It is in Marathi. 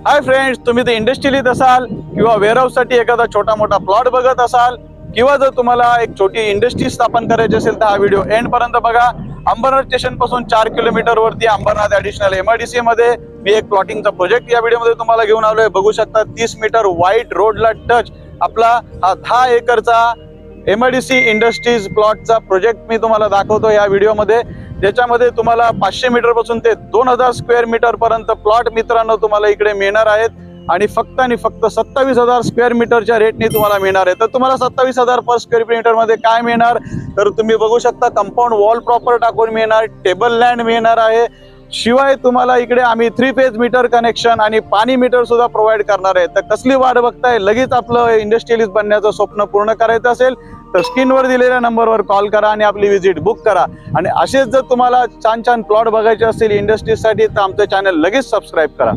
हाय फ्रेंड्स, तुम्ही ते इंडस्ट्रियलीत असाल किंवा वेअरहाऊस साठी एखादा छोटा मोठा प्लॉट बघत असाल किंवा जर तुम्हाला एक छोटी इंडस्ट्री स्थापन करायची असेल तर हा व्हिडिओ एंड पर्यंत बघा। अंबरनाथ स्टेशन पासून 4 किलोमीटर वरती अंबरनाथ ऍडिशनल MIDC मध्ये मी एक प्लॉटिंगचा प्रोजेक्ट या व्हिडिओ मध्ये तुम्हाला घेऊन आलोय। बघू शकता 30 मीटर व्हाईट रोडला टच आपला हा 10 एकरचा MIDC इंडस्ट्रीज प्लॉटचा प्रोजेक्ट मी तुम्हाला दाखवतो या व्हिडिओ मध्ये, ज्याच्यामध्ये तुम्हाला 500 मीटर पासून ते 2000 स्क्वेअर मीटर पर्यंत प्लॉट मित्रांनो तुम्हाला इकडे मिळणार आहेत आणि फक्त 27,000 स्क्वेअर मीटरच्या रेटने तुम्हाला मिळणार आहे। तर तुम्हाला 27,000 पर स्क्वेअर मीटर मध्ये काय मिळणार तर तुम्ही बघू शकता कंपाऊंड वॉल प्रॉपर टाकून मिळणार, टेबल लँड मिळणार आहे, शिवाय तुम्हाला इकडे आम्ही 3 फेज मीटर कनेक्शन आणि पाणी मीटर सुद्धा प्रोव्हाइड करणार आहे। तर कसली वाट बघताय, लगेच आपलं इंडस्ट्रियलिस्ट बनण्याचं स्वप्न पूर्ण करायचं असेल तर स्क्रीनवर दिलेल्या नंबरवर कॉल करा आणि आपली विजिट बुक करा। आणि असेच जर तुम्हाला छान छान प्लॉट बघायचे असतील इंडस्ट्रीजसाठी तर आमचं चॅनल लगेच सबस्क्राईब करा।